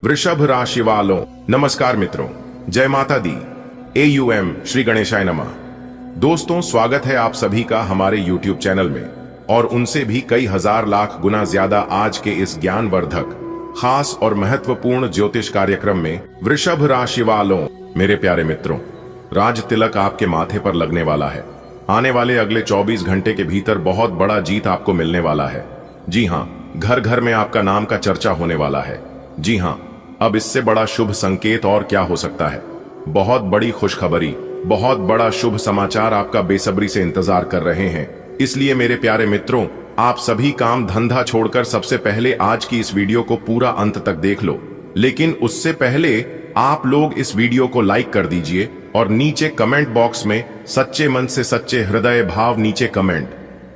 वृषभ राशि वालों नमस्कार मित्रों, जय माता दी। AUM श्री गणेशाय नमः। दोस्तों, स्वागत है आप सभी का हमारे YouTube चैनल में और उनसे भी कई हजार लाख गुना ज्यादा आज के इस ज्ञानवर्धक, खास और महत्वपूर्ण ज्योतिष कार्यक्रम में। वृषभ राशि वालों, मेरे प्यारे मित्रों, राज तिलक आपके माथे पर लगने वाला है। आने वाले अगले 24 घंटे के भीतर बहुत बड़ा जीत आपको मिलने वाला है। जी हाँ, घर घर में आपका नाम का चर्चा होने वाला है। जी हाँ, अब इससे बड़ा शुभ संकेत और क्या हो सकता है। बहुत बड़ी खुशखबरी, बहुत बड़ा शुभ समाचार आपका बेसब्री से इंतजार कर रहे हैं। इसलिए मेरे प्यारे मित्रों, आप सभी काम धंधा छोड़कर सबसे पहले आज की इस वीडियो को पूरा अंत तक देख लो। लेकिन उससे पहले आप लोग इस वीडियो को लाइक कर दीजिए और नीचे कमेंट बॉक्स में सच्चे मन से सच्चे हृदय भाव नीचे कमेंट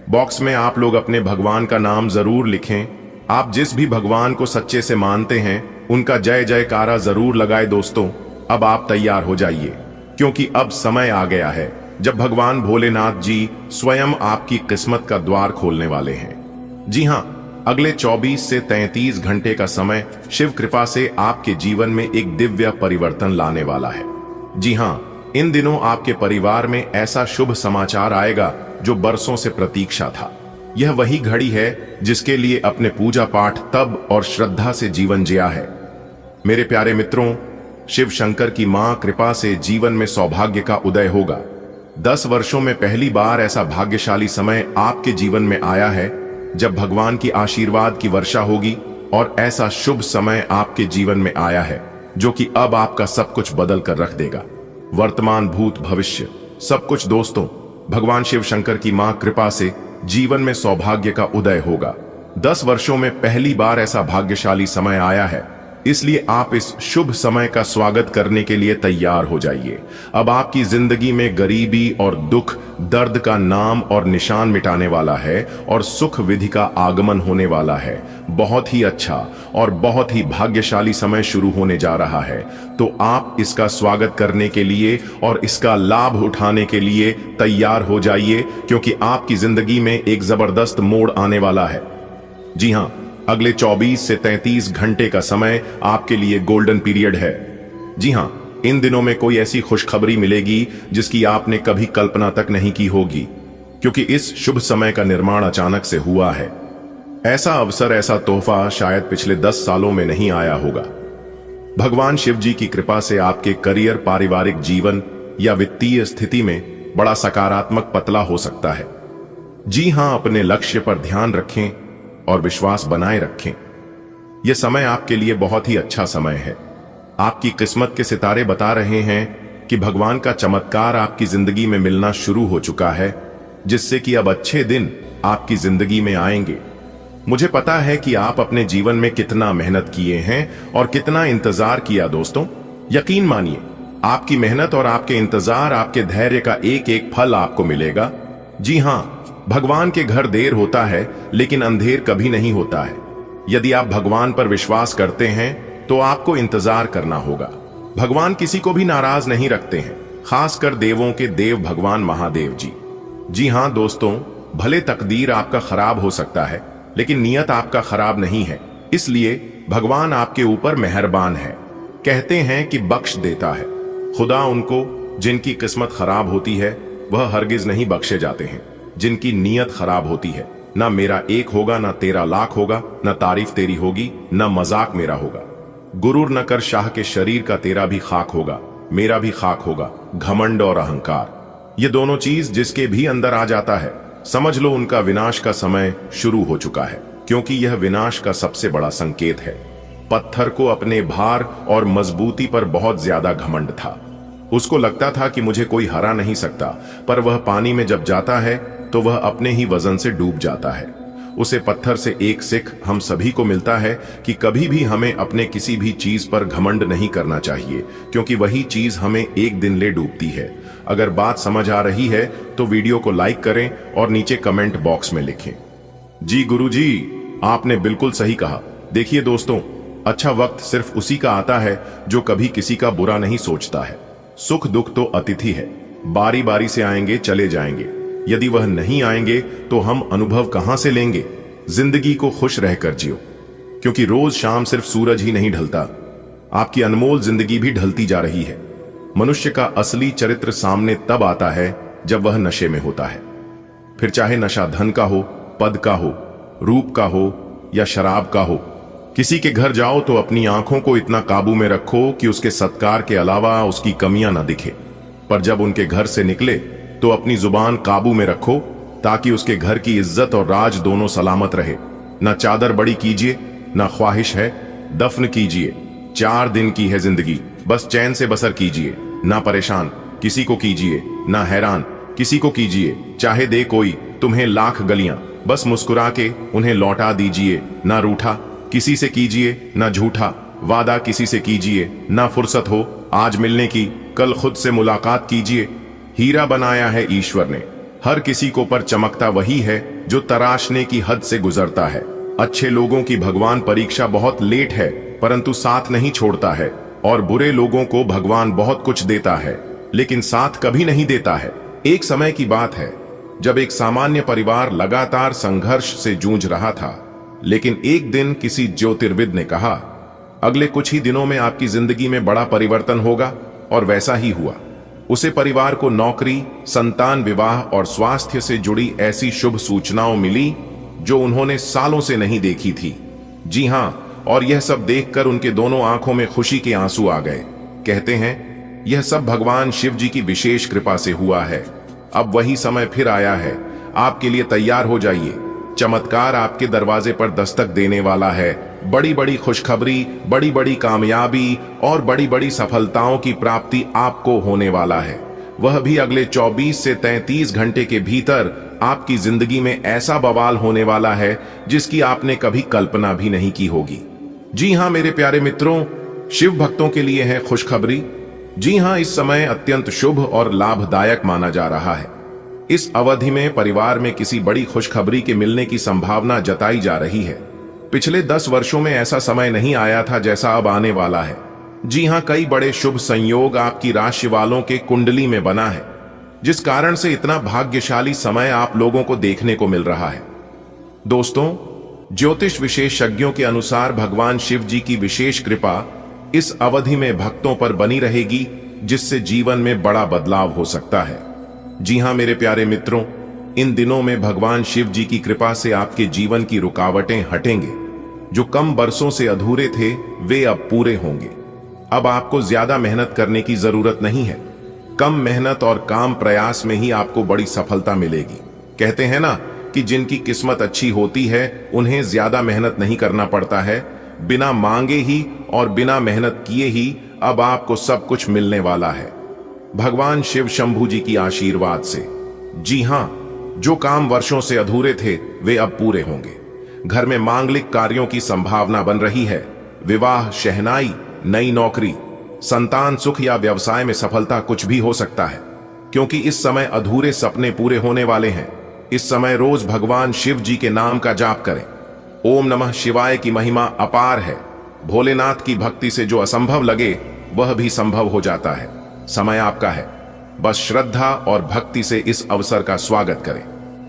बॉक्स में आप लोग अपने भगवान का नाम जरूर लिखें। आप जिस भी भगवान को सच्चे से मानते हैं उनका जय जयकारा जरूर लगाए। दोस्तों, अब आप तैयार हो जाइए, क्योंकि अब समय आ गया है जब भगवान भोलेनाथ जी स्वयं आपकी किस्मत का द्वार खोलने वाले हैं। जी हाँ, अगले 24 से 33 घंटे का समय शिव कृपा से आपके जीवन में एक दिव्य परिवर्तन लाने वाला है। जी हाँ, इन दिनों आपके परिवार में ऐसा शुभ समाचार आएगा जो बरसों से प्रतीक्षा था। यह वही घड़ी है जिसके लिए अपने पूजा पाठ तप और श्रद्धा से जीवन जिया है। मेरे प्यारे मित्रों, शिव शंकर की मां कृपा से जीवन में सौभाग्य का उदय होगा। 10 वर्षों में पहली बार ऐसा भाग्यशाली समय आपके जीवन में आया है जब भगवान की आशीर्वाद की वर्षा होगी। और ऐसा शुभ समय आपके जीवन में आया है जो कि अब आपका सब कुछ बदल कर रख देगा। वर्तमान, भूत, भविष्य सब कुछ। दोस्तों, भगवान शिव शंकर की मां कृपा से जीवन में सौभाग्य का उदय होगा। 10 वर्षों में पहली बार ऐसा भाग्यशाली समय आया है, इसलिए आप इस शुभ समय का स्वागत करने के लिए तैयार हो जाइए। अब आपकी जिंदगी में गरीबी और दुख, दर्द का नाम और निशान मिटाने वाला है और सुख विधि का आगमन होने वाला है। बहुत ही अच्छा और बहुत ही भाग्यशाली समय शुरू होने जा रहा है। तो आप इसका स्वागत करने के लिए और इसका लाभ उठाने के लिए तैयार हो जाइए, क्योंकि आपकी जिंदगी में एक जबरदस्त मोड़ आने वाला है। जी हाँ, अगले 24 से 33 घंटे का समय आपके लिए गोल्डन पीरियड है। जी हाँ, इन दिनों में कोई ऐसी खुशखबरी मिलेगी जिसकी आपने कभी कल्पना तक नहीं की होगी, क्योंकि इस शुभ समय का निर्माण अचानक से हुआ है। ऐसा अवसर, ऐसा तोहफा शायद पिछले 10 सालों में नहीं आया होगा। भगवान शिव जी की कृपा से आपके करियर, पारिवारिक जीवन या वित्तीय स्थिति में बड़ा सकारात्मक पतला हो सकता है। जी हाँ, अपने लक्ष्य पर ध्यान रखें और विश्वास बनाए रखें। यह समय आपके लिए बहुत ही अच्छा समय है। आपकी किस्मत के सितारे बता रहे हैं कि भगवान का चमत्कार आपकी जिंदगी में मिलना शुरू हो चुका है, जिससे कि अब अच्छे दिन आपकी जिंदगी में आएंगे। मुझे पता है कि आप अपने जीवन में कितना मेहनत किए हैं और कितना इंतजार किया। दोस्तों, यकीन मानिए, आपकी मेहनत और आपके इंतजार, आपके धैर्य का एक एक फल आपको मिलेगा। जी हाँ, भगवान के घर देर होता है लेकिन अंधेर कभी नहीं होता है। यदि आप भगवान पर विश्वास करते हैं तो आपको इंतजार करना होगा। भगवान किसी को भी नाराज नहीं रखते हैं, खासकर देवों के देव भगवान महादेव जी। जी हां दोस्तों, भले तकदीर आपका खराब हो सकता है लेकिन नियत आपका खराब नहीं है। इसलिए भगवान आपके ऊपर मेहरबान है। कहते हैं कि बख्श देता है। खुदा उनको जिनकी किस्मत खराब होती है वह हरगिज नहीं बख्शे जाते हैं। जिनकी नीयत खराब होती है, ना मेरा एक होगा, ना तेरा लाख होगा, ना तारीफ तेरी होगी, ना मजाक मेरा होगा। गुरूर न कर शाह के शरीर का, तेरा भी खाक होगा, मेरा भी खाक होगा। घमंड और अहंकार, ये दोनों चीज जिसके भी अंदर आ जाता है, समझ लो उनका विनाश का समय शुरू हो चुका है, क्योंकि यह विनाश का सबसे बड़ा संकेत है। पत्थर को अपने भार और मजबूती पर बहुत ज्यादा घमंड था। उसको लगता था कि मुझे कोई हरा नहीं सकता, पर वह पानी में जब जाता है तो वह अपने ही वजन से डूब जाता है। उसे पत्थर से एक सीख हम सभी को मिलता है कि कभी भी हमें अपने किसी भी चीज पर घमंड नहीं करना चाहिए, क्योंकि वही चीज हमें एक दिन ले डूबती है। अगर बात समझ आ रही है तो वीडियो को लाइक करें और नीचे कमेंट बॉक्स में लिखें, जी गुरुजी, आपने बिल्कुल सही कहा। देखिए दोस्तों, अच्छा वक्त सिर्फ उसी का आता है जो कभी किसी का बुरा नहीं सोचता है। सुख दुख तो अतिथि है, बारी बारी से आएंगे, चले जाएंगे। यदि वह नहीं आएंगे तो हम अनुभव कहां से लेंगे। जिंदगी को खुश रहकर जियो, क्योंकि रोज शाम सिर्फ सूरज ही नहीं ढलता, आपकी अनमोल जिंदगी भी ढलती जा रही है। मनुष्य का असली चरित्र सामने तब आता है जब वह नशे में होता है। फिर चाहे नशा धन का हो, पद का हो, रूप का हो या शराब का हो। किसी के घर जाओ तो अपनी आंखों को इतना काबू में रखो कि उसके सत्कार के अलावा उसकी कमियां ना दिखे, पर जब उनके घर से निकले तो अपनी जुबान काबू में रखो ताकि उसके घर की इज्जत और राज दोनों सलामत रहे। ना चादर बड़ी कीजिए, ना ख्वाहिश है दफन कीजिए। 4 दिन की है जिंदगी, बस चैन से बसर कीजिए। ना परेशान किसी को कीजिए, ना हैरान किसी को कीजिए। चाहे दे कोई तुम्हें लाख गलियां, बस मुस्कुरा के उन्हें लौटा दीजिए। ना रूठा किसी से कीजिए, ना झूठा वादा किसी से कीजिए। ना फुर्सत हो आज मिलने की, कल खुद से मुलाकात कीजिए। हीरा बनाया है ईश्वर ने हर किसी को, पर चमकता वही है जो तराशने की हद से गुजरता है। अच्छे लोगों की भगवान परीक्षा बहुत लेट है, परंतु साथ नहीं छोड़ता है। और बुरे लोगों को भगवान बहुत कुछ देता है, लेकिन साथ कभी नहीं देता है। एक समय की बात है जब एक सामान्य परिवार लगातार संघर्ष से जूझ रहा था, लेकिन एक दिन किसी ज्योतिर्विद ने कहा, अगले कुछ ही दिनों में आपकी जिंदगी में बड़ा परिवर्तन होगा। और वैसा ही हुआ। उसे परिवार को नौकरी, संतान, विवाह और स्वास्थ्य से जुड़ी ऐसी शुभ सूचनाओं मिली जो उन्होंने सालों से नहीं देखी थी। जी हां, और यह सब देखकर उनके दोनों आंखों में खुशी के आंसू आ गए। कहते हैं यह सब भगवान शिव जी की विशेष कृपा से हुआ है। अब वही समय फिर आया है, आपके लिए तैयार हो जाइए। चमत्कार आपके दरवाजे पर दस्तक देने वाला है। बड़ी बड़ी खुशखबरी, बड़ी बड़ी कामयाबी और बड़ी बड़ी सफलताओं की प्राप्ति आपको होने वाला है। वह भी अगले 24 से 33 घंटे के भीतर आपकी जिंदगी में ऐसा बवाल होने वाला है जिसकी आपने कभी कल्पना भी नहीं की होगी। जी हां मेरे प्यारे मित्रों, शिव भक्तों के लिए है खुशखबरी। जी हां, इस समय अत्यंत शुभ और लाभदायक माना जा रहा है। इस अवधि में परिवार में किसी बड़ी खुशखबरी के मिलने की संभावना जताई जा रही है। पिछले 10 वर्षों में ऐसा समय नहीं आया था जैसा अब आने वाला है। जी हां, कई बड़े शुभ संयोग आपकी राशि वालों के कुंडली में बना है, जिस कारण से इतना भाग्यशाली समय आप लोगों को देखने को मिल रहा है। दोस्तों, ज्योतिष विशेषज्ञों के अनुसार भगवान शिव जी की विशेष कृपा इस अवधि में भक्तों पर बनी रहेगी, जिससे जीवन में बड़ा बदलाव हो सकता है। जी हां मेरे प्यारे मित्रों, इन दिनों में भगवान शिव जी की कृपा से आपके जीवन की रुकावटें हटेंगे। जो कम बरसों से अधूरे थे वे अब पूरे होंगे। अब आपको ज्यादा मेहनत करने की जरूरत नहीं है। कम मेहनत और काम प्रयास में ही आपको बड़ी सफलता मिलेगी। कहते हैं ना कि जिनकी किस्मत अच्छी होती है उन्हें ज्यादा मेहनत नहीं करना पड़ता है। बिना मांगे ही और बिना मेहनत किए ही अब आपको सब कुछ मिलने वाला है, भगवान शिव शंभू जी की आशीर्वाद से। जी हां, जो काम वर्षों से अधूरे थे वे अब पूरे होंगे। घर में मांगलिक कार्यों की संभावना बन रही है। विवाह, शहनाई, नई नौकरी, संतान सुख या व्यवसाय में सफलता कुछ भी हो सकता है, क्योंकि इस समय अधूरे सपने पूरे होने वाले हैं। इस समय रोज भगवान शिव जी के नाम का जाप करें। ओम नमः शिवाय की महिमा अपार है। भोलेनाथ की भक्ति से जो असंभव लगे वह भी संभव हो जाता है। समय आपका है, बस श्रद्धा और भक्ति से इस अवसर का स्वागत करें।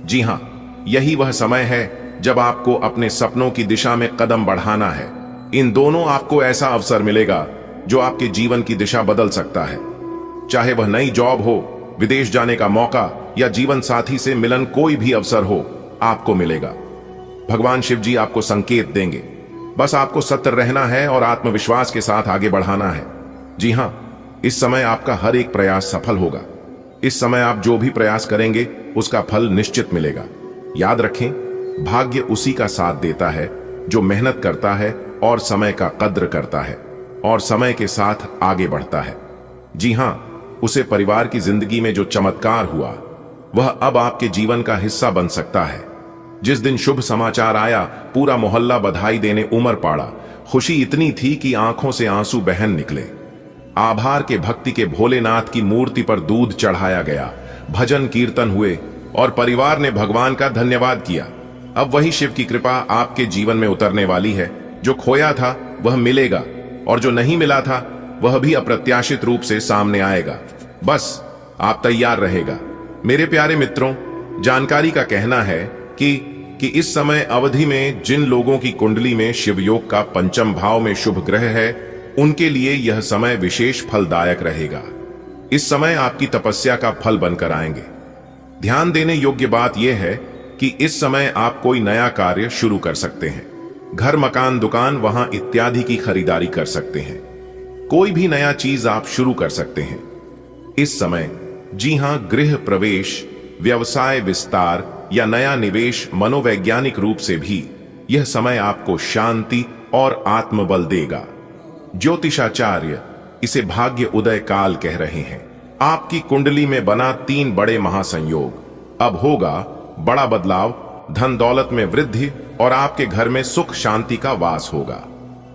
जी हां, यही वह समय है जब आपको अपने सपनों की दिशा में कदम बढ़ाना है। इन दोनों आपको ऐसा अवसर मिलेगा जो आपके जीवन की दिशा बदल सकता है। चाहे वह नई जॉब हो, विदेश जाने का मौका या जीवन साथी से मिलन, कोई भी अवसर हो आपको मिलेगा। भगवान शिव जी आपको संकेत देंगे। बस आपको सत्य रहना है और आत्मविश्वास के साथ आगे बढ़ाना है। जी हां, इस समय आपका हर एक प्रयास सफल होगा। इस समय आप जो भी प्रयास करेंगे उसका फल निश्चित मिलेगा। याद रखें, भाग्य उसी का साथ देता है जो मेहनत करता है और समय का कद्र करता है और समय के साथ आगे बढ़ता है। जी हां, उसे परिवार की जिंदगी में जो चमत्कार हुआ वह अब आपके जीवन का हिस्सा बन सकता है। जिस दिन शुभ समाचार आया, पूरा मोहल्ला बधाई देने उमड़ पड़ा। खुशी इतनी थी कि आंखों से आंसू बहन निकले। आभार के भक्ति के भोलेनाथ की मूर्ति पर दूध चढ़ाया गया, भजन कीर्तन हुए और परिवार ने भगवान का धन्यवाद किया। अब वही शिव की कृपा आपके जीवन में उतरने वाली है। जो खोया था वह मिलेगा और जो नहीं मिला था वह भी अप्रत्याशित रूप से सामने आएगा। बस आप तैयार रहेगा। मेरे प्यारे मित्रों, जानकारी का कहना है कि इस समय अवधि में जिन लोगों की कुंडली में शिव योग का पंचम भाव में शुभ ग्रह है उनके लिए यह समय विशेष फलदायक रहेगा। इस समय आपकी तपस्या का फल बनकर आएंगे। ध्यान देने योग्य बात यह है कि इस समय आप कोई नया कार्य शुरू कर सकते हैं। घर, मकान, दुकान, वहां इत्यादि की खरीदारी कर सकते हैं। कोई भी नया चीज आप शुरू कर सकते हैं इस समय। जी हां, गृह प्रवेश, व्यवसाय विस्तार या नया निवेश, मनोवैज्ञानिक रूप से भी यह समय आपको शांति और आत्मबल देगा। ज्योतिषाचार्य इसे भाग्य उदय काल कह रहे हैं। आपकी कुंडली में बना 3 बड़े महासंयोग। अब होगा बड़ा बदलाव, धन दौलत में वृद्धि और आपके घर में सुख शांति का वास होगा।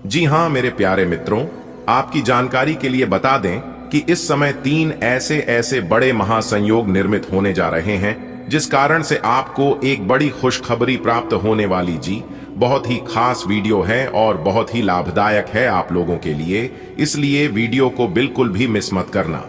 जी हां मेरे प्यारे मित्रों, आपकी जानकारी के लिए बता दें कि इस समय 3 ऐसे बड़े महासंयोग निर्मित होने जा रहे हैं जिस कारण से आपको एक बड़ी खुशखबरी प्राप्त होने वाली। जी, बहुत ही खास वीडियो है और बहुत ही लाभदायक है आप लोगों के लिए, इसलिए वीडियो को बिल्कुल भी मिस मत करना।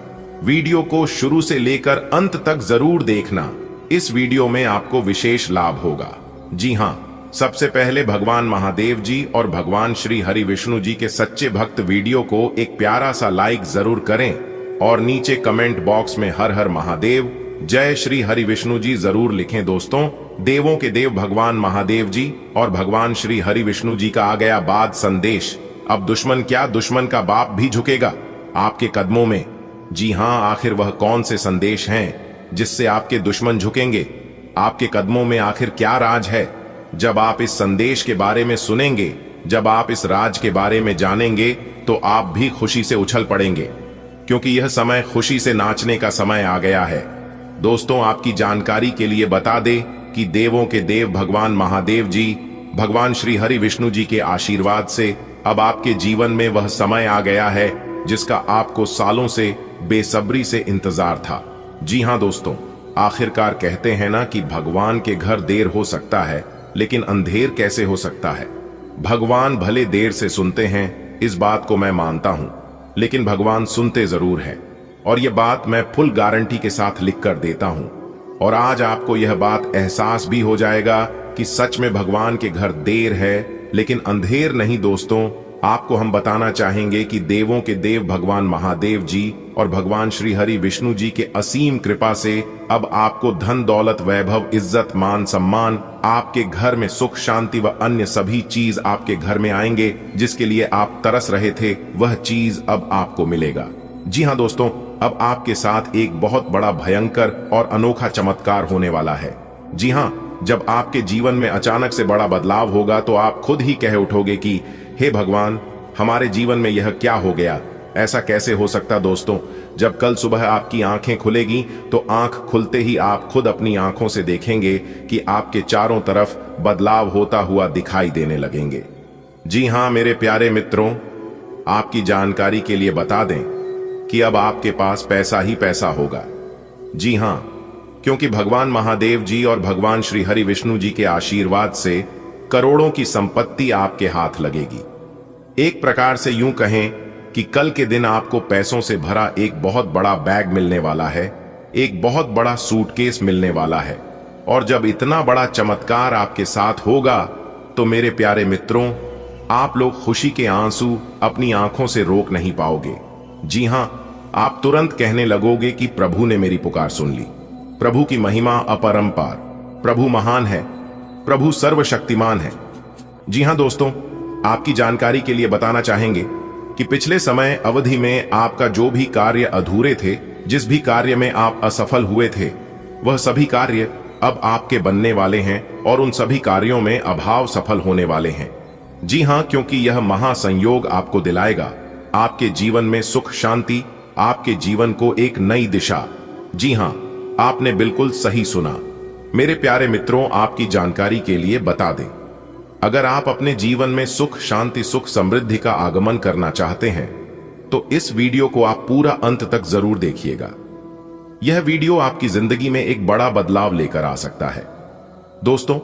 वीडियो को शुरू से लेकर अंत तक जरूर देखना। इस वीडियो में आपको विशेष लाभ होगा। जी हां, सबसे पहले भगवान महादेव जी और भगवान श्री हरि विष्णु जी के सच्चे भक्त वीडियो को एक प्यारा सा लाइक जरूर करें और नीचे कमेंट बॉक्स में हर हर महादेव, जय श्री हरि विष्णु जी जरूर लिखें। दोस्तों, देवों के देव भगवान महादेव जी और भगवान श्री हरि विष्णु जी का आ गया बाद संदेश। अब दुश्मन क्या, दुश्मन का बाप भी झुकेगा आपके कदमों में। जी हां, आखिर वह कौन से संदेश हैं जिससे आपके दुश्मन झुकेंगे? आपके कदमों में आखिर क्या राज है? जब आप इस संदेश के बारे में सुनेंगे, जब आप इस राज के बारे में जानेंगे, तो आप भी खुशी से उछल पड़ेंगे, क्योंकि यह समय खुशी से नाचने का समय आ गया है। दोस्तों, आपकी जानकारी के लिए बता दें कि देवों के देव भगवान महादेव जी, भगवान श्री हरि विष्णु जी के आशीर्वाद से अब आपके जीवन में वह समय आ गया है जिसका आपको सालों से बेसब्री से इंतजार था। जी हां दोस्तों, आखिरकार कहते हैं ना कि भगवान के घर देर हो सकता है लेकिन अंधेर कैसे हो सकता है। भगवान भले देर से सुनते हैं, इस बात को मैं मानता हूं, लेकिन भगवान सुनते जरूर हैं और यह बात मैं फुल गारंटी के साथ लिख कर देता हूं। और आज आपको यह बात एहसास भी हो जाएगा कि सच में भगवान के घर देर है लेकिन अंधेर नहीं। दोस्तों, आपको हम बताना चाहेंगे कि देवों के देव भगवान महादेव जी और भगवान श्री हरि विष्णु जी के असीम कृपा से अब आपको धन दौलत, वैभव, इज्जत, मान, सम्मान, आपके घर में सुख शांति व अन्य सभी चीज आपके घर में आएंगे। जिसके लिए आप तरस रहे थे वह चीज अब आपको मिलेगा। जी हां दोस्तों, अब आपके साथ एक बहुत बड़ा भयंकर और अनोखा चमत्कार होने वाला है। जी हां, जब आपके जीवन में अचानक से बड़ा बदलाव होगा तो आप खुद ही कह उठोगे कि हे भगवान, हमारे जीवन में यह क्या हो गया? ऐसा कैसे हो सकता? दोस्तों, जब कल सुबह आपकी आंखें खुलेगी तो आंख खुलते ही आप खुद अपनी आंखों से देखेंगे कि आपके चारों तरफ बदलाव होता हुआ दिखाई देने लगेंगे। जी हां मेरे प्यारे मित्रों, आपकी जानकारी के लिए बता दें कि अब आपके पास पैसा ही पैसा होगा। जी हां, क्योंकि भगवान महादेव जी और भगवान श्री हरि विष्णु जी के आशीर्वाद से करोड़ों की संपत्ति आपके हाथ लगेगी। एक प्रकार से यूं कहें कि कल के दिन आपको पैसों से भरा एक बहुत बड़ा बैग मिलने वाला है, एक बहुत बड़ा सूटकेस मिलने वाला है। और जब इतना बड़ा चमत्कार आपके साथ होगा तो मेरे प्यारे मित्रों, आप लोग खुशी के आंसू अपनी आंखों से रोक नहीं पाओगे। जी हां, आप तुरंत कहने लगोगे कि प्रभु ने मेरी पुकार सुन ली। प्रभु की महिमा अपरंपार, प्रभु महान है, प्रभु सर्वशक्तिमान है। जी हां दोस्तों, आपकी जानकारी के लिए बताना चाहेंगे कि पिछले समय अवधि में आपका जो भी कार्य अधूरे थे, जिस भी कार्य में आप असफल हुए थे, वह सभी कार्य अब आपके बनने वाले हैं और उन सभी कार्यों में अभाव सफल होने वाले हैं। जी हां, क्योंकि यह महासंयोग आपको दिलाएगा आपके जीवन में सुख शांति, आपके जीवन को एक नई दिशा। जी हां, आपने बिल्कुल सही सुना। मेरे प्यारे मित्रों, आपकी जानकारी के लिए बता दें, अगर आप अपने जीवन में सुख शांति, सुख समृद्धि का आगमन करना चाहते हैं तो इस वीडियो को आप पूरा अंत तक जरूर देखिएगा। यह वीडियो आपकी जिंदगी में एक बड़ा बदलाव लेकर आ सकता है। दोस्तों,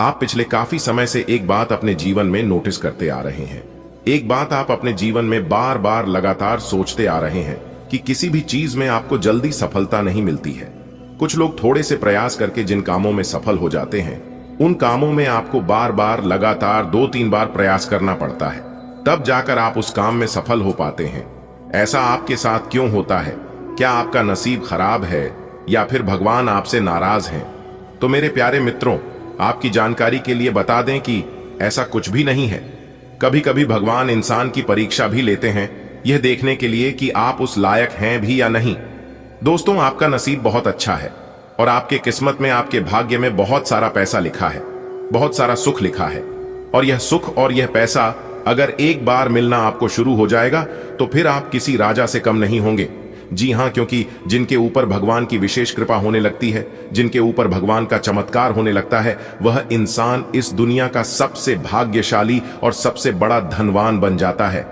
आप पिछले काफी समय से एक बात अपने जीवन में नोटिस करते आ रहे हैं। एक बात आप अपने जीवन में बार बार लगातार सोचते आ रहे हैं कि किसी भी चीज में आपको जल्दी सफलता नहीं मिलती है। कुछ लोग थोड़े से प्रयास करके जिन कामों में सफल हो जाते हैं, उन कामों में आपको बार बार लगातार 2-3 बार प्रयास करना पड़ता है। तब जाकर आप उस काम में सफल हो पाते हैं। ऐसा आपके साथ क्यों होता है? क्या आपका नसीब खराब है या फिर भगवान आपसे नाराज हैं? तो मेरे प्यारे मित्रों, आपकी जानकारी के लिए बता दें कि ऐसा कुछ भी नहीं है। कभी कभी भगवान इंसान की परीक्षा भी लेते हैं, यह देखने के लिए कि आप उस लायक हैं भी या नहीं। दोस्तों, आपका नसीब बहुत अच्छा है और आपके किस्मत में, आपके भाग्य में बहुत सारा पैसा लिखा है, बहुत सारा सुख लिखा है। और यह सुख और यह पैसा अगर एक बार मिलना आपको शुरू हो जाएगा तो फिर आप किसी राजा से कम नहीं होंगे। जी हां, क्योंकि जिनके ऊपर भगवान की विशेष कृपा होने लगती है, जिनके ऊपर भगवान का चमत्कार होने लगता है, वह इंसान इस दुनिया का सबसे भाग्यशाली और सबसे बड़ा धनवान बन जाता है।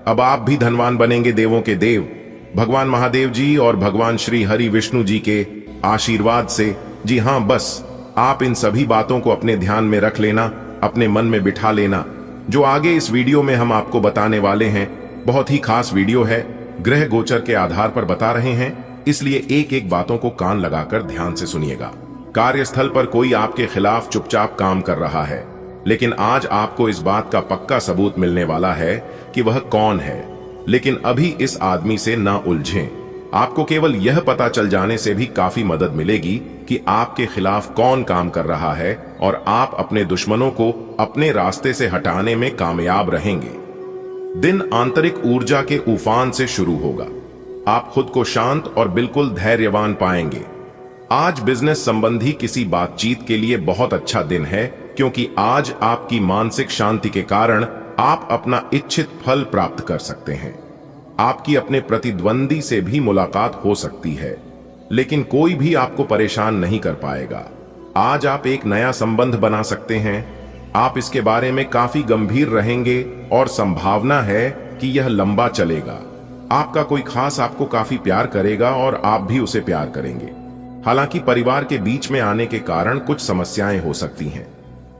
अब आप भी धनवान बनेंगे देवों के देव भगवान महादेव जी और भगवान श्री हरि विष्णु जी के आशीर्वाद से। जी हां, बस आप इन सभी बातों को अपने ध्यान में रख लेना, अपने मन में बिठा लेना। जो आगे इस वीडियो में हम आपको बताने वाले हैं, बहुत ही खास वीडियो है, ग्रह गोचर के आधार पर बता रहे हैं, इसलिए एक एक बातों को कान लगाकर ध्यान से सुनिएगा। कार्यस्थल पर कोई आपके खिलाफ चुपचाप काम कर रहा है, लेकिन आज आपको इस बात का पक्का सबूत मिलने वाला है कि वह कौन है। लेकिन अभी इस आदमी से ना उलझें। आपको केवल यह पता चल जाने से भी काफी मदद मिलेगी कि आपके खिलाफ कौन काम कर रहा है और आप अपने दुश्मनों को अपने रास्ते से हटाने में कामयाब रहेंगे। दिन आंतरिक ऊर्जा के उफान से शुरू होगा। आप खुद को शांत और बिल्कुल धैर्यवान पाएंगे। आज बिजनेस संबंधी किसी बातचीत के लिए बहुत अच्छा दिन है, क्योंकि आज आपकी मानसिक शांति के कारण आप अपना इच्छित फल प्राप्त कर सकते हैं। आपकी अपने प्रतिद्वंदी से भी मुलाकात हो सकती है, लेकिन कोई भी आपको परेशान नहीं कर पाएगा। आज आप एक नया संबंध बना सकते हैं। आप इसके बारे में काफी गंभीर रहेंगे और संभावना है कि यह लंबा चलेगा। आपका कोई खास आपको काफी प्यार करेगा और आप भी उसे प्यार करेंगे। हालांकि परिवार के बीच में आने के कारण कुछ समस्याएं हो सकती हैं।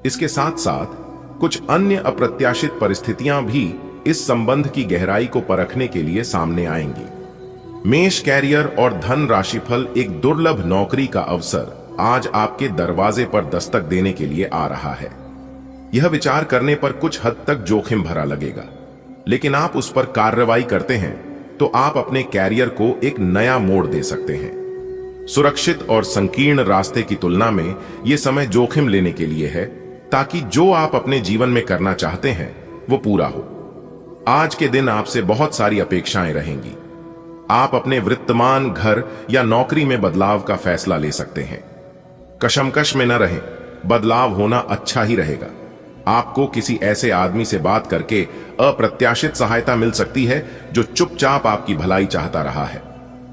इसके साथ साथ कुछ अन्य अप्रत्याशित परिस्थितियां भी इस संबंध की गहराई को परखने के लिए सामने आएंगी। मेष, कैरियर और धन राशिफल। एक दुर्लभ नौकरी का अवसर आज आपके दरवाजे पर दस्तक देने के लिए आ रहा है। यह विचार करने पर कुछ हद तक जोखिम भरा लगेगा, लेकिन आप उस पर कार्रवाई करते हैं तो आप अपने कैरियर को एक नया मोड़ दे सकते हैं। सुरक्षित और संकीर्ण रास्ते की तुलना में यह समय जोखिम लेने के लिए है, ताकि जो आप अपने जीवन में करना चाहते हैं वो पूरा हो। आज के दिन आपसे बहुत सारी अपेक्षाएं रहेंगी। आप अपने वित्तमान, घर या नौकरी में बदलाव का फैसला ले सकते हैं। कशमकश में न रहें, बदलाव होना अच्छा ही रहेगा। आपको किसी ऐसे आदमी से बात करके अप्रत्याशित सहायता मिल सकती है जो चुपचाप आपकी भलाई चाहता रहा है।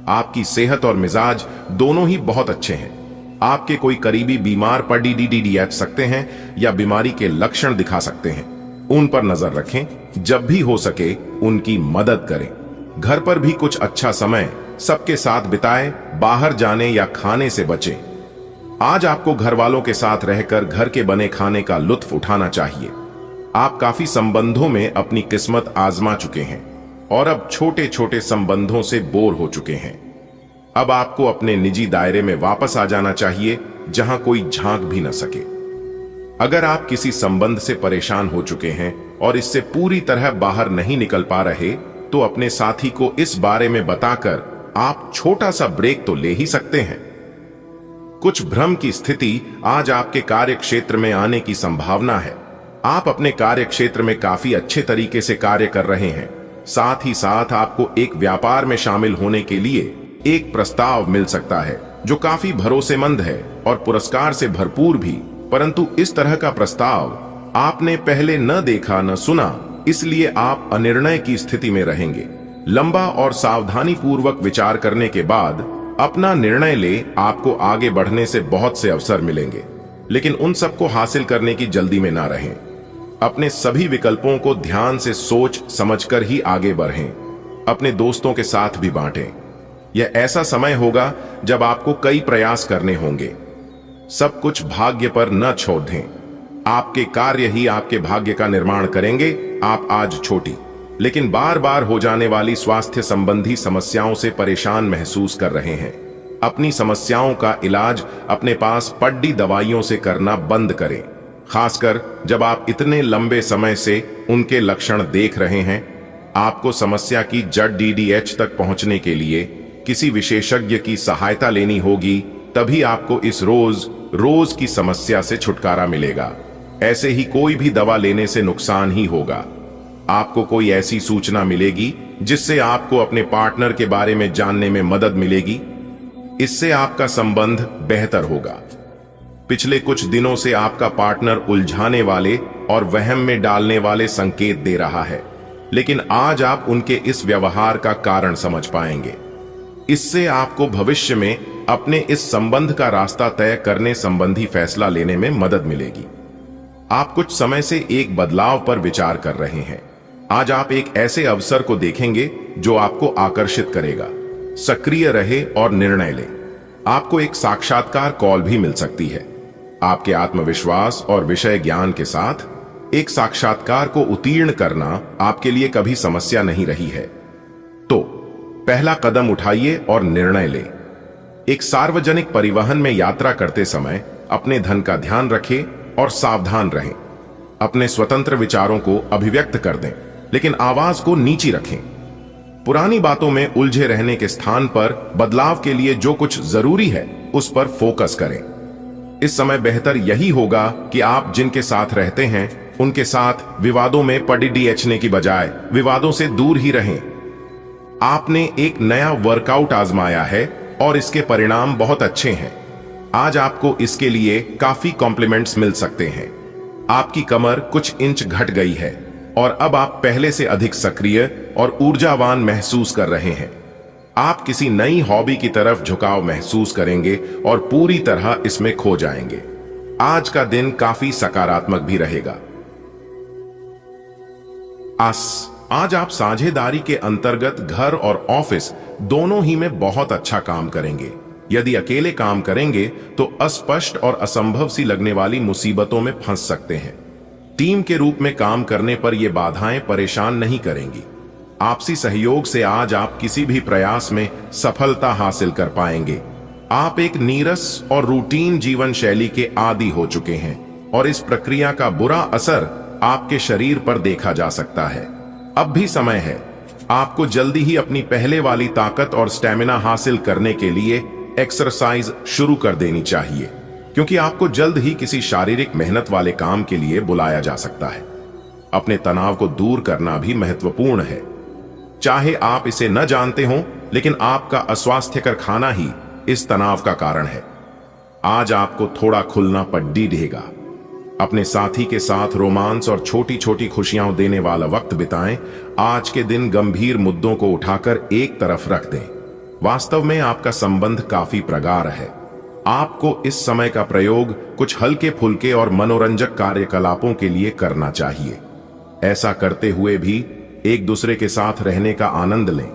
आपकी सेहत और मिजाज दोनों ही बहुत अच्छे हैं। आपके कोई करीबी बीमार पड़ डी सकते हैं या बीमारी के लक्षण दिखा सकते हैं। उन पर नजर रखें, जब भी हो सके उनकी मदद करें। घर पर भी कुछ अच्छा समय सबके साथ बिताएं, बाहर जाने या खाने से बचें। आज आपको घर वालों के साथ रहकर घर के बने खाने का लुत्फ उठाना चाहिए। आप काफी संबंधों में अपनी किस्मत आजमा चुके हैं और अब छोटे छोटे संबंधों से बोर हो चुके हैं। अब आपको अपने निजी दायरे में वापस आ जाना चाहिए, जहां कोई झांक भी न सके। अगर आप किसी संबंध से परेशान हो चुके हैं और इससे पूरी तरह बाहर नहीं निकल पा रहे, तो अपने साथी को इस बारे में बताकर आप छोटा सा ब्रेक तो ले ही सकते हैं। कुछ भ्रम की स्थिति आज आपके कार्य क्षेत्र में आने की संभावना है। आप अपने कार्य क्षेत्र में काफी अच्छे तरीके से कार्य कर रहे हैं। साथ ही साथ आपको एक व्यापार में शामिल होने के लिए एक प्रस्ताव मिल सकता है जो काफी भरोसेमंद है और पुरस्कार से भरपूर भी। परंतु इस तरह का प्रस्ताव आपने पहले न देखा न सुना, इसलिए आप अनिर्णय की स्थिति में रहेंगे। लंबा और सावधानी पूर्वक विचार करने के बाद अपना निर्णय ले। आपको आगे बढ़ने से बहुत से अवसर मिलेंगे, लेकिन उन सबको हासिल करने की जल्दी में ना रहें। अपने सभी विकल्पों को ध्यान से सोच समझकर ही आगे बढ़ें। अपने दोस्तों के साथ भी बांटें। यह ऐसा समय होगा जब आपको कई प्रयास करने होंगे। सब कुछ भाग्य पर न छोड़ दें। आपके कार्य ही आपके भाग्य का निर्माण करेंगे। आप आज छोटी लेकिन बार बार हो जाने वाली स्वास्थ्य संबंधी समस्याओं से परेशान महसूस कर रहे हैं। अपनी समस्याओं का इलाज अपने पास पड्डी दवाइयों से करना बंद करें। खासकर जब आप इतने लंबे समय से उनके लक्षण देख रहे हैं। आपको समस्या की जड़ DDH तक पहुंचने के लिए किसी विशेषज्ञ की सहायता लेनी होगी, तभी आपको इस रोज की समस्या से छुटकारा मिलेगा। ऐसे ही कोई भी दवा लेने से नुकसान ही होगा। आपको कोई ऐसी सूचना मिलेगी जिससे आपको अपने पार्टनर के बारे में जानने में मदद मिलेगी। इससे आपका संबंध बेहतर होगा। पिछले कुछ दिनों से आपका पार्टनर उलझाने वाले और वहम में डालने वाले संकेत दे रहा है, लेकिन आज आप उनके इस व्यवहार का कारण समझ पाएंगे। इससे आपको भविष्य में अपने इस संबंध का रास्ता तय करने संबंधी फैसला लेने में मदद मिलेगी। आप कुछ समय से एक बदलाव पर विचार कर रहे हैं। आज आप एक ऐसे अवसर को देखेंगे जो आपको आकर्षित करेगा। सक्रिय रहे और निर्णय लें। आपको एक साक्षात्कार कॉल भी मिल सकती है। आपके आत्मविश्वास और विषय ज्ञान के साथ एक साक्षात्कार को उत्तीर्ण करना आपके लिए कभी समस्या नहीं रही है। तो पहला कदम उठाइए और निर्णय लें। एक सार्वजनिक परिवहन में यात्रा करते समय अपने धन का ध्यान रखें और सावधान रहें। अपने स्वतंत्र विचारों को अभिव्यक्त कर दें, लेकिन आवाज को नीची रखें। पुरानी बातों में उलझे रहने के स्थान पर बदलाव के लिए जो कुछ जरूरी है उस पर फोकस करें। इस समय बेहतर यही होगा कि आप जिनके साथ रहते हैं उनके साथ विवादों में पड़ने की बजाय विवादों से दूर ही रहें। आपने एक नया वर्कआउट आजमाया है और इसके परिणाम बहुत अच्छे हैं। आज आपको इसके लिए काफी कॉम्प्लीमेंट्स मिल सकते हैं। आपकी कमर कुछ इंच घट गई है और अब आप पहले से अधिक सक्रिय और ऊर्जावान महसूस कर रहे हैं। आप किसी नई हॉबी की तरफ झुकाव महसूस करेंगे और पूरी तरह इसमें खो जाएंगे। आज का दिन काफी सकारात्मक भी रहेगा। आज आप साझेदारी के अंतर्गत घर और ऑफिस दोनों ही में बहुत अच्छा काम करेंगे। यदि अकेले काम करेंगे तो अस्पष्ट और असंभव सी लगने वाली मुसीबतों में फंस सकते हैं। टीम के रूप में काम करने पर ये बाधाएं परेशान नहीं करेंगी। आपसी सहयोग से आज आप किसी भी प्रयास में सफलता हासिल कर पाएंगे। आप एक नीरस और रूटीन जीवन शैली के आदी हो चुके हैं और इस प्रक्रिया का बुरा असर आपके शरीर पर देखा जा सकता है। अब भी समय है। आपको जल्दी ही अपनी पहले वाली ताकत और स्टेमिना हासिल करने के लिए एक्सरसाइज शुरू कर देनी चाहिए, क्योंकि आपको जल्द ही किसी शारीरिक मेहनत वाले काम के लिए बुलाया जा सकता है। अपने तनाव को दूर करना भी महत्वपूर्ण है। चाहे आप इसे न जानते हो, लेकिन आपका अस्वास्थ्यकर खाना ही इस तनाव का कारण है। आज आपको थोड़ा खुलना पड़ेगा। अपने साथी के साथ रोमांस और छोटी छोटी खुशियां देने वाला वक्त बिताएं। आज के दिन गंभीर मुद्दों को उठाकर एक तरफ रख दें। वास्तव में आपका संबंध काफी प्रगाढ़ है। आपको इस समय का प्रयोग कुछ हल्के फुल्के और मनोरंजक कार्यकलापों के लिए करना चाहिए। ऐसा करते हुए भी एक दूसरे के साथ रहने का आनंद लें।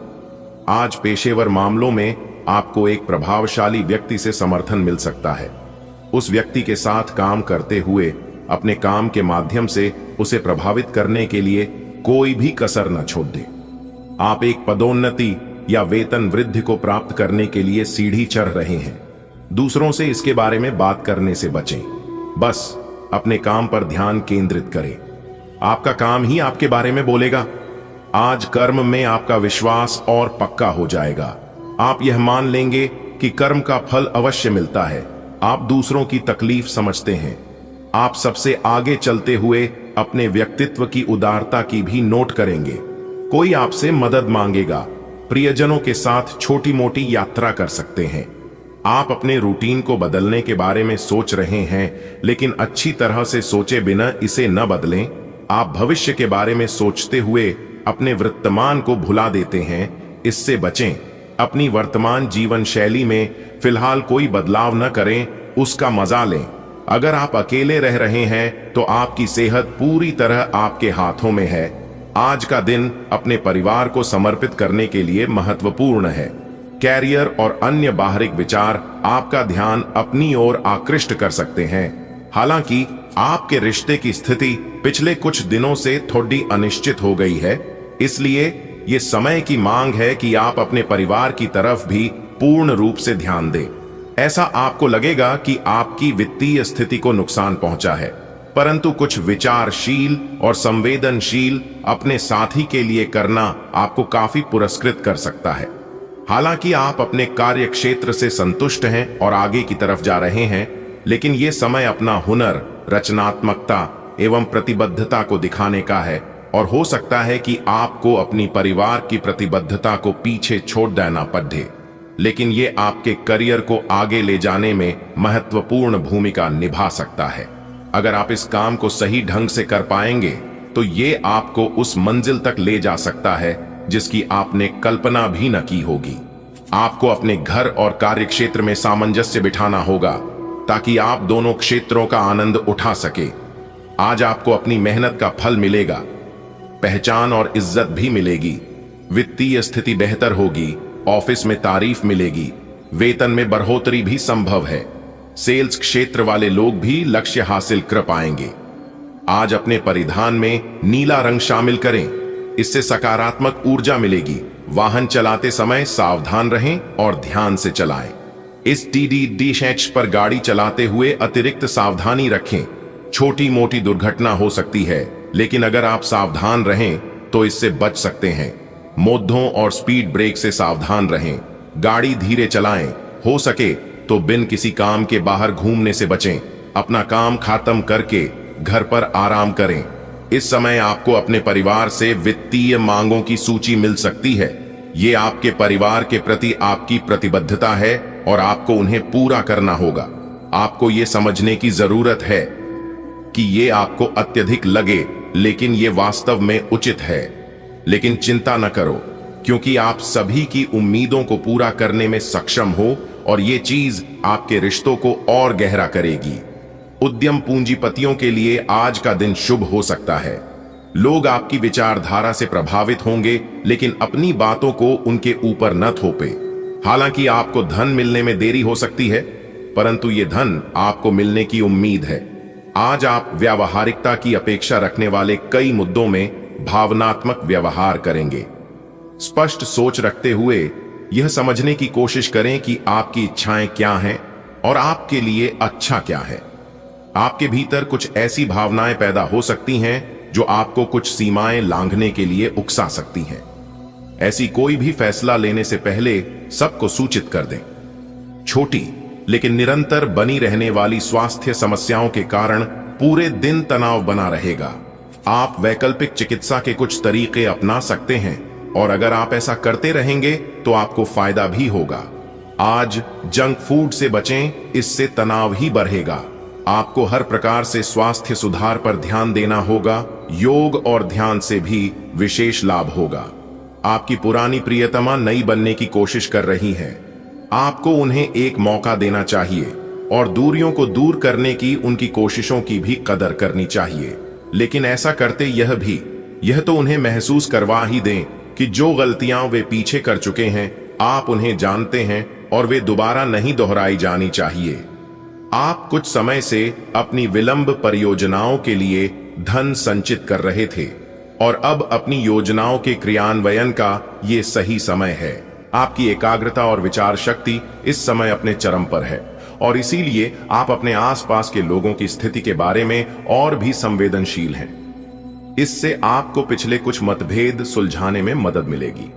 आज पेशेवर मामलों में आपको एक प्रभावशाली व्यक्ति से समर्थन मिल सकता है। उस व्यक्ति के साथ काम करते हुए अपने काम के माध्यम से उसे प्रभावित करने के लिए कोई भी कसर न छोड़ दे। आप एक पदोन्नति या वेतन वृद्धि को प्राप्त करने के लिए सीढ़ी चढ़ रहे हैं। दूसरों से इसके बारे में बात करने से बचें। बस अपने काम पर ध्यान केंद्रित करें। आपका काम ही आपके बारे में बोलेगा। आज कर्म में आपका विश्वास और पक्का हो जाएगा। आप यह मान लेंगे कि कर्म का फल अवश्य मिलता है। आप दूसरों की तकलीफ समझते हैं। आप सबसे आगे चलते हुए अपने व्यक्तित्व की उदारता की भी नोट करेंगे। कोई आपसे मदद मांगेगा। प्रियजनों के साथ छोटी मोटी यात्रा कर सकते हैं। आप अपने रूटीन को बदलने के बारे में सोच रहे हैं, लेकिन अच्छी तरह से सोचे बिना इसे न बदलें। आप भविष्य के बारे में सोचते हुए अपने वर्तमान को भुला देते हैं। इससे बचें। अपनी वर्तमान जीवन शैली में फिलहाल कोई बदलाव न करें, उसका मजा लें। अगर आप अकेले रह रहे हैं तो आपकी सेहत पूरी तरह आपके हाथों में है। आज का दिन अपने परिवार को समर्पित करने के लिए महत्वपूर्ण है। कैरियर और अन्य बाहरिक विचार आपका ध्यान अपनी ओर आकृष्ट कर सकते हैं। हालांकि आपके रिश्ते की स्थिति पिछले कुछ दिनों से थोड़ी अनिश्चित हो गई है, इसलिए ये समय की मांग है कि आप अपने परिवार की तरफ भी पूर्ण रूप से ध्यान दें। ऐसा आपको लगेगा कि आपकी वित्तीय स्थिति को नुकसान पहुंचा है, परंतु कुछ विचारशील और संवेदनशील अपने साथी के लिए करना आपको काफी पुरस्कृत कर सकता है। हालांकि आप अपने कार्य क्षेत्र से संतुष्ट हैं और आगे की तरफ जा रहे हैं, लेकिन यह समय अपना हुनर, रचनात्मकता एवं प्रतिबद्धता को दिखाने का है और हो सकता है कि आपको अपनी परिवार की प्रतिबद्धता को पीछे छोड़ देना पड़े, लेकिन ये आपके करियर को आगे ले जाने में महत्वपूर्ण भूमिका निभा सकता है। अगर आप इस काम को सही ढंग से कर पाएंगे तो ये आपको उस मंजिल तक ले जा सकता है जिसकी आपने कल्पना भी न की होगी। आपको अपने घर और कार्य क्षेत्र में सामंजस्य बिठाना होगा ताकि आप दोनों क्षेत्रों का आनंद उठा सके। आज आपको अपनी मेहनत का फल मिलेगा, पहचान और इज्जत भी मिलेगी, वित्तीय स्थिति बेहतर होगी, ऑफिस में तारीफ मिलेगी, वेतन में बढ़ोतरी भी संभव है। सेल्स क्षेत्र वाले लोग भी लक्ष्य हासिल कर पाएंगे। आज अपने परिधान में नीला रंग शामिल करें, इससे सकारात्मक ऊर्जा मिलेगी। वाहन चलाते समय सावधान रहें और ध्यान से चलाएं। इस TDDH पर गाड़ी चलाते हुए अतिरिक्त सावधानी रखें। छोटी मोटी दुर्घटना हो सकती है, लेकिन अगर आप सावधान रहें तो इससे बच सकते हैं। मोद्धों और स्पीड ब्रेक से सावधान रहें। गाड़ी धीरे चलाएं, हो सके तो बिन किसी काम के बाहर घूमने से बचें। अपना काम खत्म करके घर पर आराम करें। इस समय आपको अपने परिवार से वित्तीय मांगों की सूची मिल सकती है। ये आपके परिवार के प्रति आपकी प्रतिबद्धता है और आपको उन्हें पूरा करना होगा। आपको ये समझने की जरूरत है कि ये आपको अत्यधिक लगे, लेकिन ये वास्तव में उचित है। लेकिन चिंता न करो, क्योंकि आप सभी की उम्मीदों को पूरा करने में सक्षम हो और ये चीज आपके रिश्तों को और गहरा करेगी। उद्यम पूंजीपतियों के लिए आज का दिन शुभ हो सकता है। लोग आपकी विचारधारा से प्रभावित होंगे, लेकिन अपनी बातों को उनके ऊपर न थोपे। हालांकि आपको धन मिलने में देरी हो सकती है, परंतु ये धन आपको मिलने की उम्मीद है। आज आप व्यावहारिकता की अपेक्षा रखने वाले कई मुद्दों में भावनात्मक व्यवहार करेंगे। स्पष्ट सोच रखते हुए यह समझने की कोशिश करें कि आपकी इच्छाएं क्या हैं और आपके लिए अच्छा क्या है। आपके भीतर कुछ ऐसी भावनाएं पैदा हो सकती हैं जो आपको कुछ सीमाएं लांघने के लिए उकसा सकती हैं। ऐसी कोई भी फैसला लेने से पहले सबको सूचित कर दें। छोटी लेकिन निरंतर बनी रहने वाली स्वास्थ्य समस्याओं के कारण पूरे दिन तनाव बना रहेगा। आप वैकल्पिक चिकित्सा के कुछ तरीके अपना सकते हैं और अगर आप ऐसा करते रहेंगे तो आपको फायदा भी होगा। आज जंक फूड से बचें, इससे तनाव ही बढ़ेगा। आपको हर प्रकार से स्वास्थ्य सुधार पर ध्यान देना होगा। योग और ध्यान से भी विशेष लाभ होगा। आपकी पुरानी प्रियतमा नई बनने की कोशिश कर रही हैं। आपको उन्हें एक मौका देना चाहिए और दूरियों को दूर करने की उनकी कोशिशों की भी कदर करनी चाहिए। लेकिन ऐसा करते यह तो उन्हें महसूस करवा ही दें कि जो गलतियां वे पीछे कर चुके हैं आप उन्हें जानते हैं और वे दोबारा नहीं दोहराई जानी चाहिए। आप कुछ समय से अपनी विलंब परियोजनाओं के लिए धन संचित कर रहे थे और अब अपनी योजनाओं के क्रियान्वयन का ये सही समय है। आपकी एकाग्रता और विचार शक्ति इस समय अपने चरम पर है और इसीलिए आप अपने आसपास के लोगों की स्थिति के बारे में और भी संवेदनशील हैं। इससे आपको पिछले कुछ मतभेद सुलझाने में मदद मिलेगी।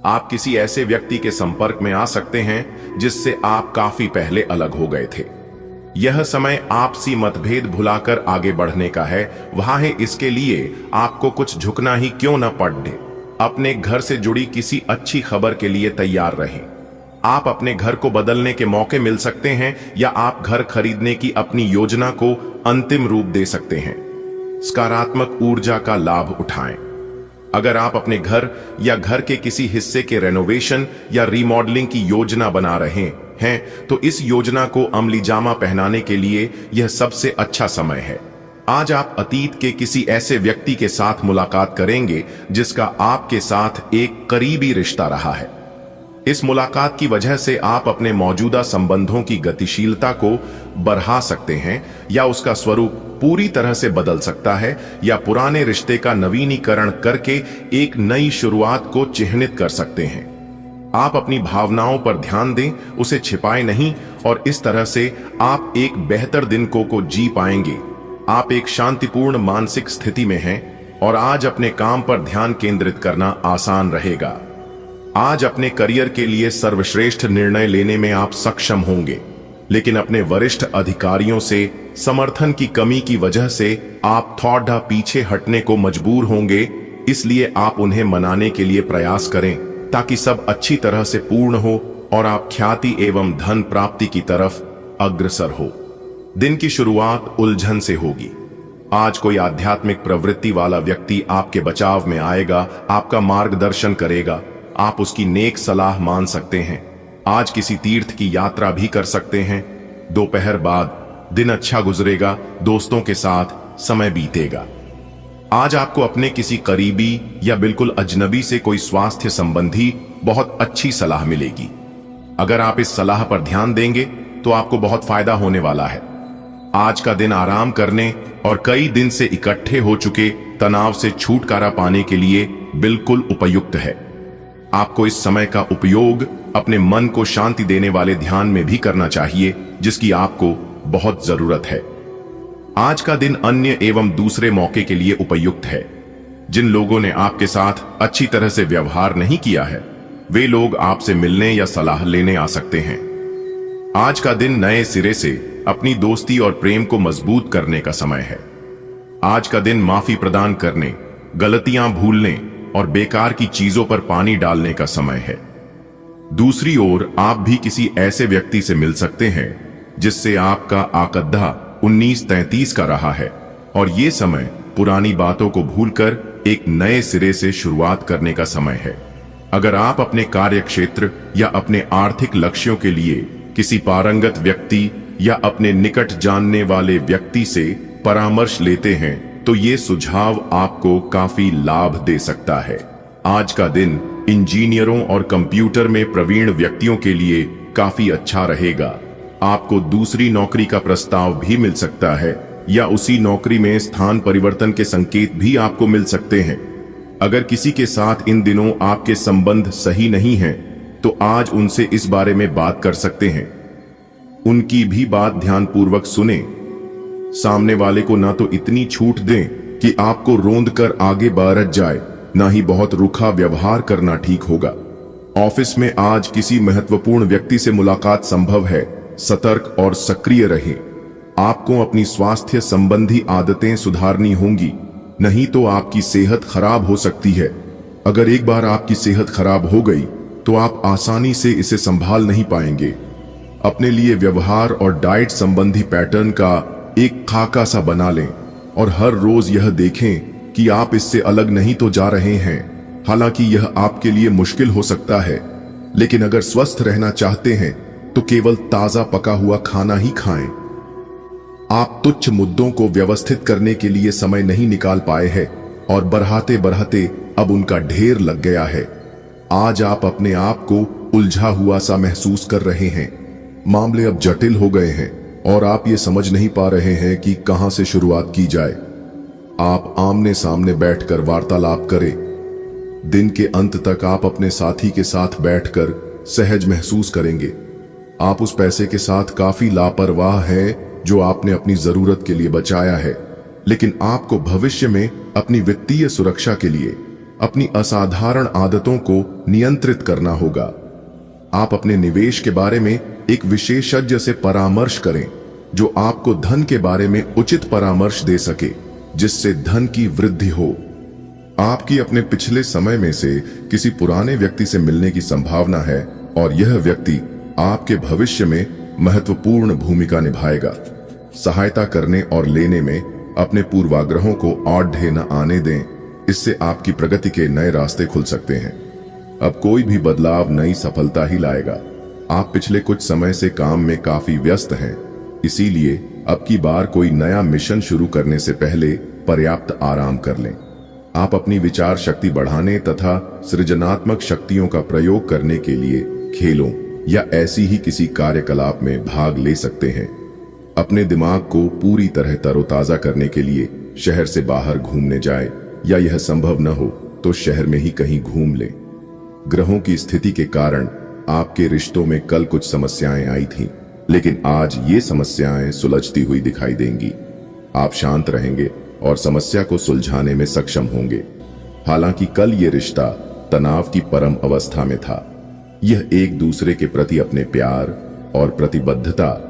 आप किसी ऐसे व्यक्ति के संपर्क में आ सकते हैं जिससे आप काफी पहले अलग हो गए थे। यह समय आपसी मतभेद भुलाकर आगे बढ़ने का है। वहां है, इसके लिए आपको कुछ झुकना ही क्यों न पड़े। अपने घर से जुड़ी किसी अच्छी खबर के लिए तैयार रहें। आप अपने घर को बदलने के मौके मिल सकते हैं या आप घर खरीदने की अपनी योजना को अंतिम रूप दे सकते हैं। सकारात्मक ऊर्जा का लाभ उठाएं। अगर आप अपने घर या घर के किसी हिस्से के रेनोवेशन या रीमॉडलिंग की योजना बना रहे हैं तो इस योजना को अमली जामा पहनाने के लिए यह सबसे अच्छा समय है। आज आप अतीत के किसी ऐसे व्यक्ति के साथ मुलाकात करेंगे जिसका आपके साथ एक करीबी रिश्ता रहा है। इस मुलाकात की वजह से आप अपने मौजूदा संबंधों की गतिशीलता को बढ़ा सकते हैं या उसका स्वरूप पूरी तरह से बदल सकता है या पुराने रिश्ते का नवीनीकरण करके एक नई शुरुआत को चिह्नित कर सकते हैं। आप अपनी भावनाओं पर ध्यान दें, उसे छिपाएं नहीं और इस तरह से आप एक बेहतर दिन को जी पाएंगे। आप एक शांतिपूर्ण मानसिक स्थिति में हैं और आज अपने काम पर ध्यान केंद्रित करना आसान रहेगा। आज अपने करियर के लिए सर्वश्रेष्ठ निर्णय लेने में आप सक्षम होंगे, लेकिन अपने वरिष्ठ अधिकारियों से समर्थन की कमी की वजह से आप थोड़ा पीछे हटने को मजबूर होंगे। इसलिए आप उन्हें मनाने के लिए प्रयास करें ताकि सब अच्छी तरह से पूर्ण हो और आप ख्याति एवं धन प्राप्ति की तरफ अग्रसर हो। दिन की शुरुआत उलझन से होगी। आज कोई आध्यात्मिक प्रवृत्ति वाला व्यक्ति आपके बचाव में आएगा, आपका मार्गदर्शन करेगा। आप उसकी नेक सलाह मान सकते हैं। आज किसी तीर्थ की यात्रा भी कर सकते हैं। दोपहर बाद दिन अच्छा गुजरेगा, दोस्तों के साथ समय बीतेगा। आज आपको अपने किसी करीबी या बिल्कुल अजनबी से कोई स्वास्थ्य संबंधी बहुत अच्छी सलाह मिलेगी। अगर आप इस सलाह पर ध्यान देंगे तो आपको बहुत फायदा होने वाला है। आज का दिन आराम करने और कई दिन से इकट्ठे हो चुके तनाव से छुटकारा पाने के लिए बिल्कुल उपयुक्त है। आपको इस समय का उपयोग अपने मन को शांति देने वाले ध्यान में भी करना चाहिए, जिसकी आपको बहुत जरूरत है। आज का दिन अन्य एवं दूसरे मौके के लिए उपयुक्त है। जिन लोगों ने आपके साथ अच्छी तरह से व्यवहार नहीं किया है, वे लोग आपसे मिलने या सलाह लेने आ सकते हैं। आज का दिन नए सिरे से अपनी दोस्ती और प्रेम को मजबूत करने का समय है। आज का दिन माफी प्रदान करने, गलतियां भूलने और बेकार की चीजों पर पानी डालने का समय है। दूसरी ओर आप भी किसी ऐसे व्यक्ति से मिल सकते हैं जिससे आपका आकद्धा 1933 का रहा है और ये समय पुरानी बातों को भूलकर एक नए सिरे से शुरुआत करने का समय है। अगर आप अपने कार्य क्षेत्र या अपने आर्थिक लक्ष्यों के लिए किसी पारंगत व्यक्ति या अपने निकट जानने वाले व्यक्ति से परामर्श लेते हैं तो ये सुझाव आपको काफी लाभ दे सकता है। आज का दिन इंजीनियरों और कंप्यूटर में प्रवीण व्यक्तियों के लिए काफी अच्छा रहेगा। आपको दूसरी नौकरी का प्रस्ताव भी मिल सकता है या उसी नौकरी में स्थान परिवर्तन के संकेत भी आपको मिल सकते हैं। अगर किसी के साथ इन दिनों आपके संबंध सही नहीं हैं, तो आज उनसे इस बारे में बात कर सकते हैं। उनकी भी बात ध्यानपूर्वक सुने। सामने वाले को ना तो इतनी छूट दें कि आपको रोंद कर आगे बढ़ जाए, ना ही बहुत रूखा व्यवहार करना ठीक होगा। ऑफिस में आज किसी महत्वपूर्ण व्यक्ति से मुलाकात संभव है। सतर्क और सक्रिय रहें। आपको अपनी स्वास्थ्य संबंधी आदतें सुधारनी होंगी, नहीं तो आपकी सेहत खराब हो सकती है। अगर एक बार आपकी सेहत खराब हो गई तो आप आसानी से इसे संभाल नहीं पाएंगे। अपने लिए व्यवहार और डाइट संबंधी पैटर्न का एक खाका सा बना लें और हर रोज यह देखें कि आप इससे अलग नहीं तो जा रहे हैं। हालांकि यह आपके लिए मुश्किल हो सकता है, लेकिन अगर स्वस्थ रहना चाहते हैं तो केवल ताजा पका हुआ खाना ही खाएं। आप तुच्छ मुद्दों को व्यवस्थित करने के लिए समय नहीं निकाल पाए हैं और बढ़ाते बढ़ाते अब उनका ढेर लग गया है। आज आप अपने आप को उलझा हुआ सा महसूस कर रहे हैं। मामले अब जटिल हो गए हैं और आप ये समझ नहीं पा रहे हैं कि कहां से शुरुआत की जाए। आप आमने सामने बैठकर वार्तालाप करें। दिन के अंत तक आप अपने साथी के साथ बैठकर सहज महसूस करेंगे। आप उस पैसे के साथ काफी लापरवाह हैं जो आपने अपनी जरूरत के लिए बचाया है, लेकिन आपको भविष्य में अपनी वित्तीय सुरक्षा के लिए अपनी असाधारण आदतों को नियंत्रित करना होगा। आप अपने निवेश के बारे में एक विशेषज्ञ से परामर्श करें जो आपको धन के बारे में उचित परामर्श दे सके, जिससे धन की वृद्धि हो। आपकी अपने पिछले समय में से किसी पुराने व्यक्ति से मिलने की संभावना है और यह व्यक्ति आपके भविष्य में महत्वपूर्ण भूमिका निभाएगा। सहायता करने और लेने में अपने पूर्वाग्रहों को औढ़े न आने दें, इससे आपकी प्रगति के नए रास्ते खुल सकते हैं। अब कोई भी बदलाव नई सफलता ही लाएगा। आप पिछले कुछ समय से काम में काफी व्यस्त हैं, इसीलिए अब की बार कोई नया मिशन शुरू करने से पहले पर्याप्त आराम कर लें। आप अपनी विचार शक्ति बढ़ाने तथा सृजनात्मक शक्तियों का प्रयोग करने के लिए खेलों या ऐसी ही किसी कार्यकलाप में भाग ले सकते हैं। अपने दिमाग को पूरी तरह तरोताजा करने के लिए शहर से बाहर घूमने जाएं, या यह संभव न हो तो शहर में ही कहीं घूम लें। ग्रहों की स्थिति के कारण आपके रिश्तों में कल कुछ समस्याएं आई थीं, लेकिन आज ये समस्याएं सुलझती हुई दिखाई देंगी। आप शांत रहेंगे और समस्या को सुलझाने में सक्षम होंगे। हालांकि कल ये रिश्ता तनाव की परम अवस्था में था। यह एक दूसरे के प्रति अपने प्यार और प्रतिबद्धता